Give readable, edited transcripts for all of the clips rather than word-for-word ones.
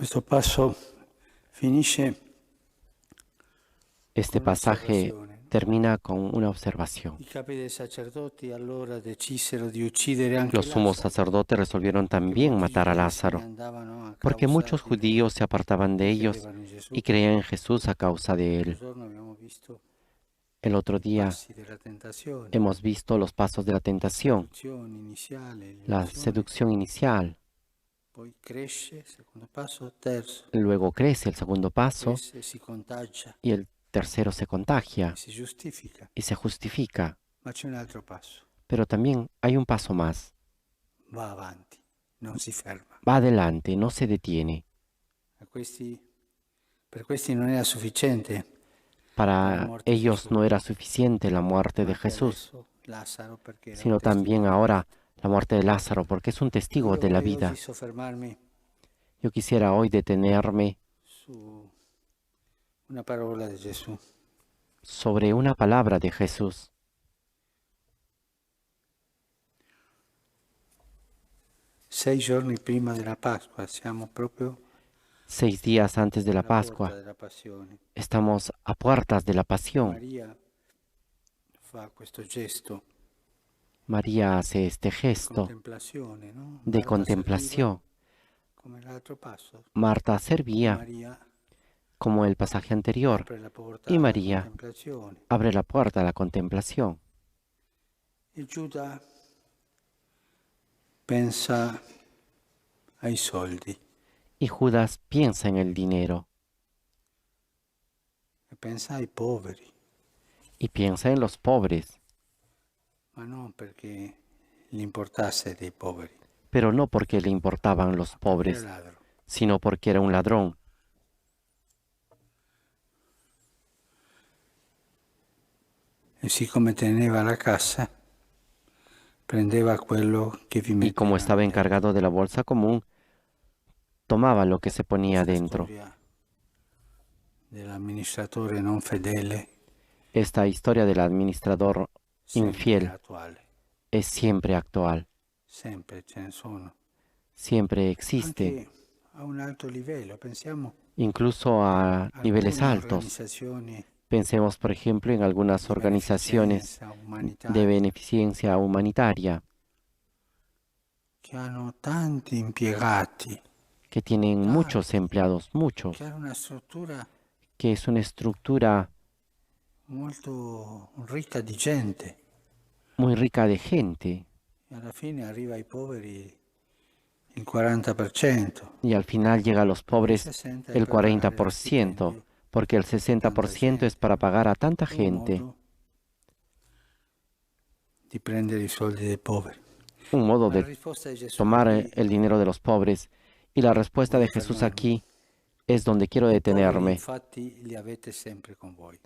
Questo passo finisce Este con pasaje un'osservazione. termina con una observación. I capi dei sacerdoti allora decisero di uccidere anche Los sumos Lazzaro, sacerdotes resolvieron perché también molti matar a giudei se ne Lázaro, andavano a porque causa muchos di lui judíos se apartaban de e ellos credevano in Gesù. y creían en Jesús a causa de L'altro él. giorno abbiamo visto El otro i día passi della tentazione, hemos visto los pasos de la tentación, seduzione iniziale, la l'illusione, seducción inicial, poi cresce, secondo passo, terzo, luego crece el segundo paso cresce, si contagia y el tercero se e contagia si giustifica. y se justifica. Ma c'è un altro passo, Pero también hay un paso más. va avanti, non si ferma. Va adelante, no se detiene. Per questi non era sufficiente la Para morte di ellos Gesù, no era suficiente la muerte ma de anche Jesús, adesso Lazzaro perché era un sino también testimone della ahora vita. la muerte de Lázaro, porque es un testigo Io de la vorrei oggi vida. soffermarmi Yo quisiera hoy detenerme su una parola di Gesù. sobre una palabra de Jesús. 6 giorni prima della Pasqua, siamo proprio 6 días antes de la alla porta Pascua, della Passione. estamos a puertas de la pasión. Maria fa questo gesto María hace este di gesto contemplazione, no? de Marta serviva contemplación. come l'altro passo, Marta e servía Maria como el pasaje anterior apre la porta y alla María contemplazione. abre la puerta a la contemplación. E Giuda pensa ai soldi Y Judas piensa en el dinero e pensa ai poveri, y piensa en los pobres, ma non perché gli importasse dei poveri, pero no porque le importaban los perché era pobres, ladro. sino porque era un ladrón. E siccome teneva la cassa, prendeva quello che vi Y como mettevano estaba dentro. encargado de la bolsa común, tomaba lo que se ponía Questa dentro. storia dell'amministratore non fedele Esta historia del administrador sempre è infiel attuale, es siempre actual, sempre ce ne sono, siempre existe, anche a un alto livello. Pensiamo incluso a a niveles alcune altos. organizzazioni Pensemos, por ejemplo, en algunas di organizaciones beneficenza de umanitaria beneficencia humanitaria che hanno tanti impiegati, que tienen muchos tanti, empleados, muchos, che hanno una struttura que es una estructura molto ricca di gente muy rica de gente e alla fine arriva ai poveri il 40%, y al final llega a los perché il pobres 60% è el per pagare lo 40%, stipendio porque el di tanta 60% es gente. para pagar a tanta È un gente, modo di prendere i soldi dei poveri. un modo Ma la de risposta di Gesù tomar qui el dinero de los pobres. Y la respuesta de voglio Jesús fermarmi. aquí es donde quiero I poveri detenerme. infatti li avete sempre con voi.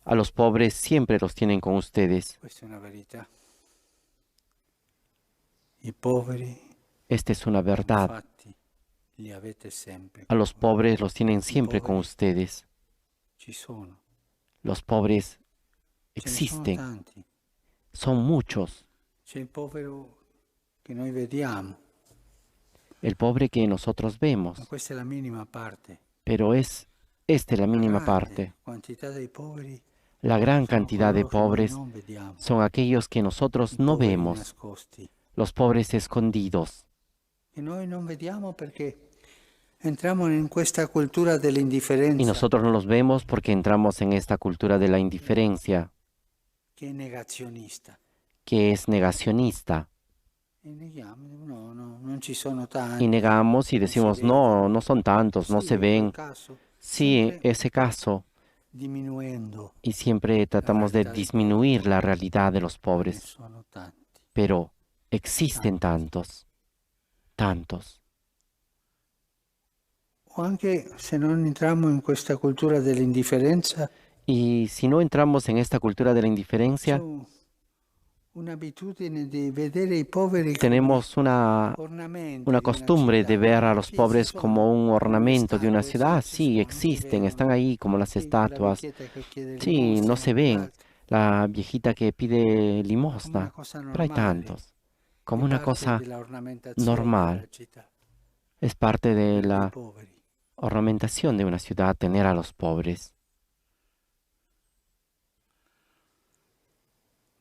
A los pobres siempre los tienen con ustedes. Questa è una verità. I poveri Esta es una verdad. infatti li avete sempre A con los voi. pobres los tienen siempre con poveri ustedes. Ci sono, Los pobres ce ne sono existen, tanti. son muchos. C'è il povero che noi vediamo, El pobre que nosotros ma vemos, questa è la minima parte. pero es esta la La mínima grande parte. quantità dei poveri La gran sono cantidad de coloro che noi pobres non vediamo, son aquellos que nosotros i no poveri vemos, nascosti. los pobres escondidos. E noi non vediamo perché entriamo in questa cultura Y dell'indifferenza nosotros no los vemos porque entramos en esta cultura de la indiferencia, che è negazionista. que es negacionista. E neghiamo, no, no, non ci sono Y tanti, negamos y non si decimos, no, vedono. no son tantos, no Sì, se in quel ven. caso, Sí, sempre ese caso. diminuendo Y siempre la tratamos de realtà dei poveri, disminuir la realidad de los ma ne pobres. sono tanti. Pero existen Tanti. tantos, tantos. O anche se non entriamo in questa cultura dell'indifferenza, Y si no entramos en esta cultura de la c'è indiferencia, un'abitudine di vedere i poveri come tenemos ornamenti una di una costumbre de città. ver a los Sì, ci pobres como sono, un come le ornamento de una statue, ciudad. sì, Ah, ci sí, sono, si existen, están vedono. ahí como las Sì, quella estatuas. vecchietta che chiede Sí, no se limosna, ven. l'altro, La viejita que pide come una limosna. cosa Pero hay normale, tantos. è Como una parte cosa della ornamentazione della normal. città, Es parte de quella dei la poveri. ornamentación de una ciudad tener a los pobres,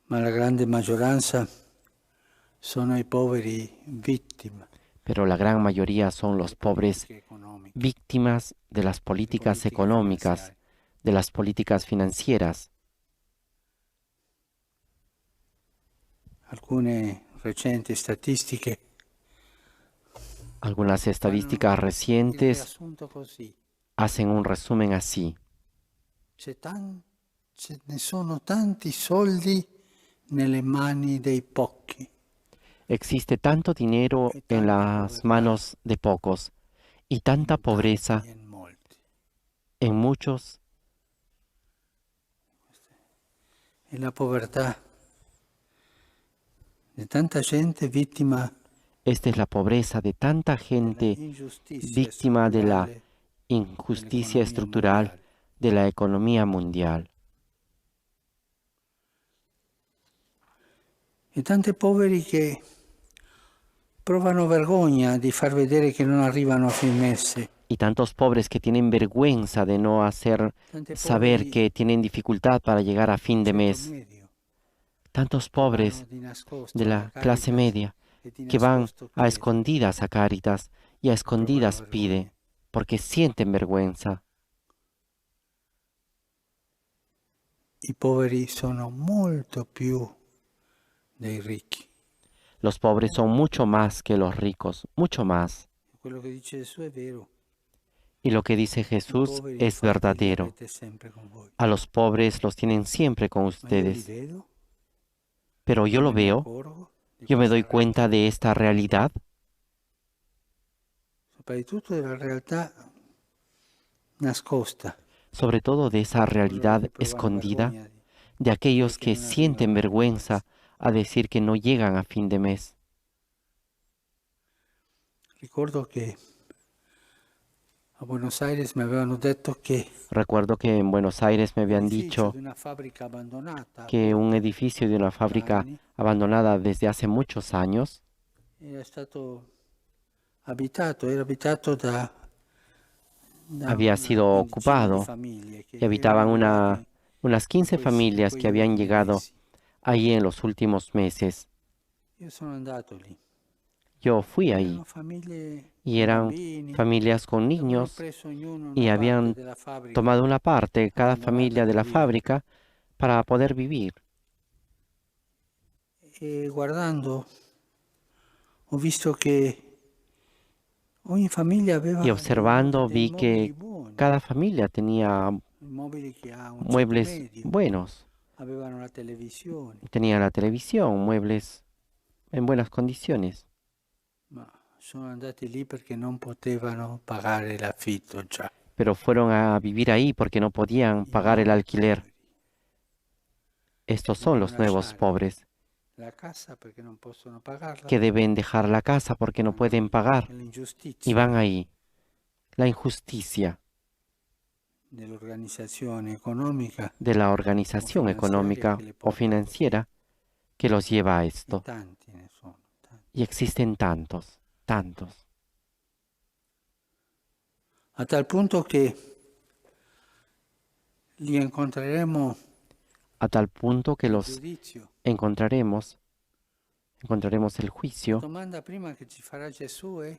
ma la grande maggioranza sono i poveri vittime pero la gran mayoría son los delle pobres politiche economiche, víctimas de las delle políticas politiche económicas, finanziarie. de las políticas financieras. Alcune recenti statistiche Algunas fanno estadísticas il recientes riassunto così. hacen un resumen así. Ce ne sono tanti soldi nelle mani dei pochi Existe tanto dinero e en tanta las povertà manos de pocos y tanta in tanti pobreza e in molti. en muchos. E la povertà di tanta gente vittima Esta es la pobreza de tanta della gente ingiustizia víctima de la strutturale injusticia dell'economia estructural mondiale. de la economía mundial. E tanti poveri che provano vergogna di far vedere che non arrivano a fin mese. Y tantos pobres que tienen vergüenza de no hacer Tanti saber poveri que tienen dificultad para llegar a fin de ceto mes. medio Tantos che vanno pobres di de nascosto alla la clase Caritas media e di que van nascosto a chiedono escondidas a Cáritas y a e provano escondidas vergogna. pide porque sienten vergüenza. I poveri sono molto più dei ricchi. Los pobres son mucho más que los ricos, mucho más. Quello che dice Gesù è vero. Y lo que dice I Jesús poveri es infatti li verdadero. avete sempre con voi. A los pobres los tienen siempre con Ma io li ustedes. vedo, Pero yo io lo me ne veo, accorgo di yo me questa doy cuenta realtà. de esta realidad, Soprattutto della realtà nascosta. sobre todo de esa Coloro realidad che provano escondida vergogna de di dire aquellos che que non arrivano sienten a fine mese. vergüenza a decir que no llegan a fin de mes. Ricordo che a Buenos Aires mi avevano detto che Recuerdo que en Buenos Aires me habían l'edificio dicho di una fabbrica abbandonata que un oltre edificio de una 30 fábrica anni abandonada desde hace muchos años era stato abitato, era abitato da había una sido quindicina di ocupado, famiglie che que erano habitaban arrivate unas 15 in familias que quegli habían ultimi llegado mesi. ahí en los últimos meses. Io sono andato lì. Yo fui ahí Erano famiglie y con eran bambini, familias con avevano niños preso ognuno y una parte habían della fabbrica tomado una parte, cada abbandonata familia de per la vivere. fábrica, para poder vivir. E guardando ho visto che ogni famiglia Y aveva observando dei vi mobili que buoni, cada familia tenía mobili che ha un ceto muebles medio, buenos. avevano la televisione, Tenía la televisión, muebles en buenas condiciones. ma sono andati lì perché non potevano pagare l'affitto già. Pero fueron a vivir ahí porque no podían I pagar el nuovi alquiler. poveri Estos son devono los nuevos lasciare pobres la casa perché non possono pagarla que deben dejar la casa porque no vanno pueden lì. pagar E y l'ingiustizia van ahí. La injusticia dell'organizzazione economica de la o organización finanziaria che económica le o porta così. financiera que los lleva a E esto. tanti ne sono, tanti. Y existen tantos, tantos, A tal punto che li incontreremo a tal punto que al los giudizio. encontraremos el La juicio. domanda prima che ci farà Gesù è: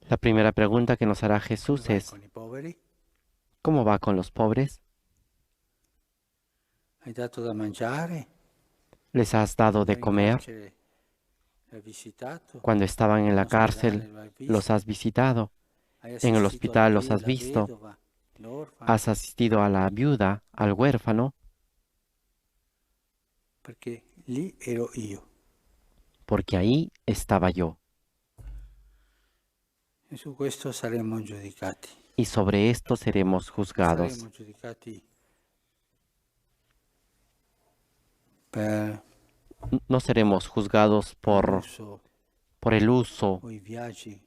La primera pregunta que nos hará come Jesús vai es, con i poveri? ¿cómo va con los pobres? Hai dato da mangiare? ¿Les has dado de Eri in comer? carcere? L'hai visitato? Cuando estaban en In la ospedale cárcel, lo hai ¿los visto? has visitado? Hai En el assistito hospital los has la visto. vedova, l'orfano? ¿Has asistido a la viuda, al huérfano? Perché lì ero io. Porque ahí estaba yo. E su questo saremo giudicati. Y sobre esto seremos juzgados. Saremo giudicati per No seremos juzgados l'uso por el uso o i viaggi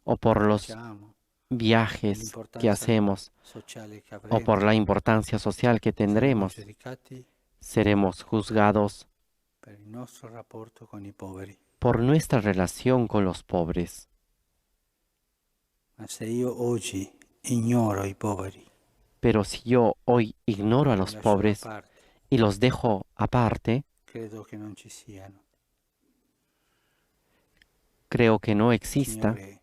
o por che los facciamo, viajes que l'importanza hacemos sociale che o por avremo. la importancia social que Saremo tendremos. giudicati Seremos juzgados per il nostro rapporto con i poveri. por nuestra relación con los pobres. Ma Ma se io oggi ignoro i poveri, Pero si yo hoy ignoro a li los lascio da pobres parte, y los dejo aparte, credo che non ci siano. creo que no Il exista, Signore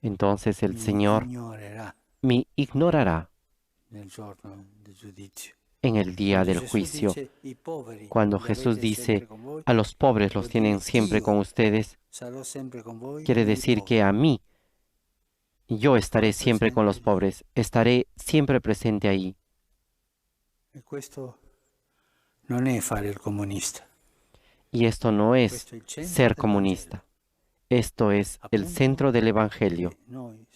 entonces el mi Señor ignorerà me ignorará nel giorno del giudizio. en el día Quando del Gesù juicio. dice i poveri Cuando li Jesús avete dice, sempre con voi, a los pobres los vuol dire tienen siempre con io ustedes, sarò sempre con voi quiere nei decir que poveri. a mí, yo estaré Sarò siempre con los presente lì. pobres, estaré siempre presente ahí. E questo non è fare il comunista, Y esto no es questo è il centro ser del Vangelo. comunista, esto es el centro Appunto del Evangelio, che noi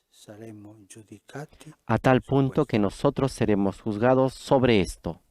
saremmo giudicati a tal su punto que questo. nosotros seremos juzgados sobre esto.